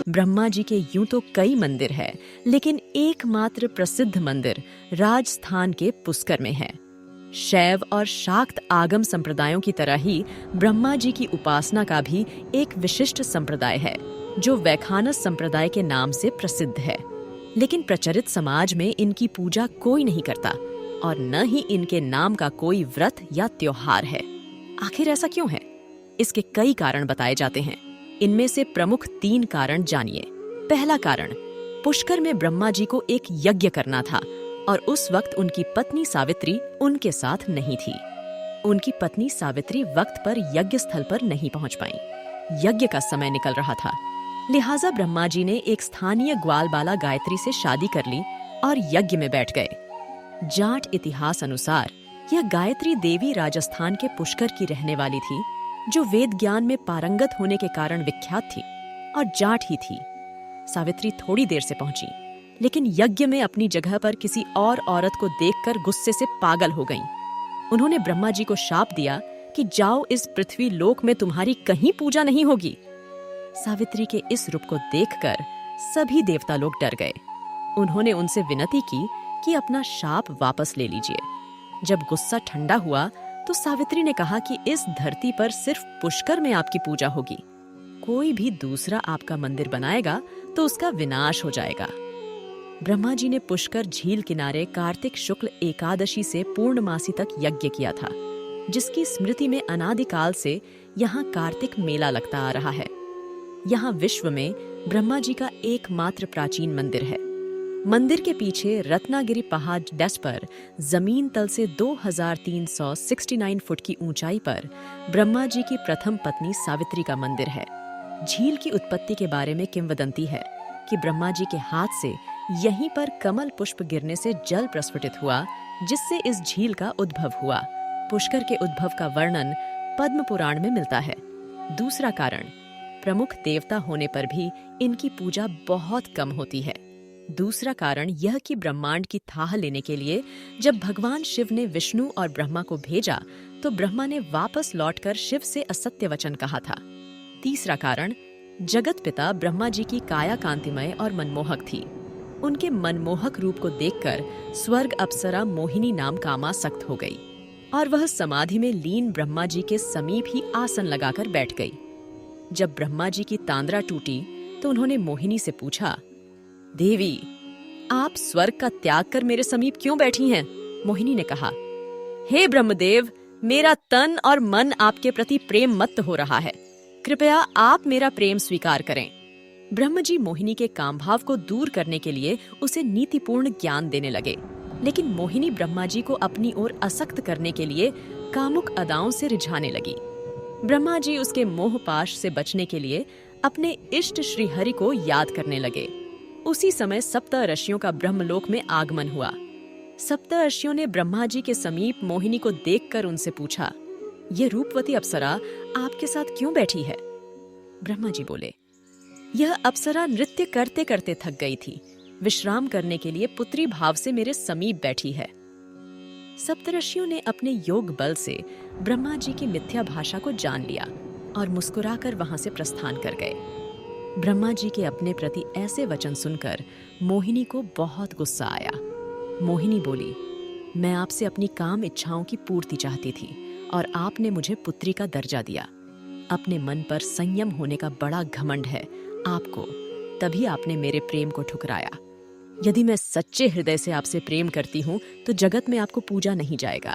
ब्रह्मा जी के यूं तो कई मंदिर है, लेकिन एकमात्र प्रसिद्ध मंदिर राजस्थान के पुष्कर में है। शैव और शाक्त आगम संप्रदायों की तरह ही ब्रह्मा जी की उपासना का भी एक विशिष्ट संप्रदाय है, जो वैखानस संप्रदाय के नाम से प्रसिद्ध है। लेकिन प्रचलित समाज में इनकी पूजा कोई नहीं करता और न ही इनके नाम का कोई व्रत या त्योहार है। आखिर ऐसा क्यों है? इसके कई कारण बताए जाते हैं। इनमें से प्रमुख 3 कारण जानिए। पहला कारण, पुष्कर में ब्रह्मा जी को एक यज्ञ करना था और उस वक्त उनकी पत्नी सावित्री उनके साथ नहीं थी। उनकी पत्नी सावित्री वक्त पर यज्ञ स्थल पर नहीं पहुंच पाई। यज्ञ का समय निकल रहा था, लिहाजा ब्रह्मा जी ने एक स्थानीय ग्वालबाला गायत्री से शादी कर ली और यज्ञ में बैठ गए। जाट इतिहास अनुसार यह गायत्री देवी राजस्थान के पुष्कर की रहने वाली थी, जो वेद ज्ञान में पारंगत होने के कारण विख्यात थी और जाट ही थी। सावित्री थोड़ी देर से पहुंची, लेकिन यज्ञ में अपनी जगह पर किसी और औरत को देखकर गुस्से से पागल हो गईं। उन्होंने ब्रह्मा जी को शाप दिया कि जाओ, इस पृथ्वी लोक में तुम्हारी कहीं पूजा नहीं होगी। सावित्री के इस रूप को देखकर सभी देवता लोग डर गए। उन्होंने उनसे विनती की कि अपना शाप वापस ले लीजिए। जब गुस्सा ठंडा हुआ तो सावित्री ने कहा कि इस धरती पर सिर्फ पुष्कर में आपकी पूजा होगी। कोई भी दूसरा आपका मंदिर बनाएगा तो उसका विनाश हो जाएगा। ब्रह्मा जी ने पुष्कर झील किनारे कार्तिक शुक्ल एकादशी से पूर्णमासी तक यज्ञ किया था, जिसकी स्मृति में अनादिकाल से यहाँ कार्तिक मेला लगता आ रहा है। यहाँ विश्व में ब्रह्मा जी का एकमात्र प्राचीन मंदिर है। मंदिर के पीछे रत्नागिरी पहाड़ डैश पर जमीन तल से 2369 फुट की ऊंचाई पर ब्रह्मा जी की प्रथम पत्नी सावित्री का मंदिर है। झील की उत्पत्ति के बारे में किंवदंती है कि ब्रह्मा जी के हाथ से यहीं पर कमल पुष्प गिरने से जल प्रस्फुटित हुआ, जिससे इस झील का उद्भव हुआ। पुष्कर के उद्भव का वर्णन पद्म पुराण में मिलता है। दूसरा कारण, प्रमुख देवता होने पर भी इनकी पूजा बहुत कम होती है। दूसरा कारण यह कि ब्रह्मांड की थाह लेने के लिए जब भगवान शिव ने विष्णु और ब्रह्मा को भेजा तो ब्रह्मा ने वापस लौटकर शिव से असत्य वचन कहा था। तीसरा कारण, जगत पिता ब्रह्मा जी की काया कांतिमय और मनमोहक थी। उनके मनमोहक रूप को देखकर स्वर्ग अप्सरा मोहिनी नाम कामासक्त हो गई और वह समाधि में लीन ब्रह्मा जी के समीप ही आसन लगाकर बैठ गई। जब ब्रह्मा जी की तांद्रा टूटी तो उन्होंने मोहिनी से पूछा, देवी, आप स्वर्ग का त्याग कर मेरे समीप क्यों बैठी हैं? मोहिनी ने कहा, हे ब्रह्मदेव, मेरा तन और मन आपके प्रति प्रेम मत्त हो रहा है। कृपया आप मेरा प्रेम स्वीकार करें। ब्रह्म जी मोहिनी के कामभाव को दूर करने के लिए उसे नीतिपूर्ण ज्ञान देने लगे, लेकिन मोहिनी ब्रह्मा जी को अपनी ओर आसक्त करने के लिए कामुक अदाओं से रिझाने लगी। ब्रह्मा जी उसके मोहपाश से बचने के लिए अपने इष्ट श्री हरि को याद करने लगे। उसी समय सप्तऋषियों का ब्रह्मलोक में आगमन हुआ। सप्तऋषियों ने ब्रह्मा जी के समीप मोहिनी को देखकर उनसे पूछा, ये रूपवती अप्सरा आपके साथ क्यों बैठी है? ब्रह्मा जी बोले, यह अप्सरा नृत्य करते करते थक गई थी, विश्राम करने के लिए पुत्री भाव से मेरे समीप बैठी है। सप्तऋषियों ने अपने योग बल से ब्रह्मा जी की मिथ्या भाषा को जान लिया और मुस्कुराकर वहां से प्रस्थान कर गए। ब्रह्मा जी के अपने प्रति ऐसे वचन सुनकर मोहिनी को बहुत गुस्सा आया। मोहिनी बोली, मैं आपसे अपनी काम इच्छाओं की पूर्ति चाहती थी और आपने मुझे पुत्री का दर्जा दिया। अपने मन पर संयम होने का बड़ा घमंड है आपको, तभी आपने मेरे प्रेम को ठुकराया। यदि मैं सच्चे हृदय से आपसे प्रेम करती हूँ तो जगत में आपको पूजा नहीं जाएगा।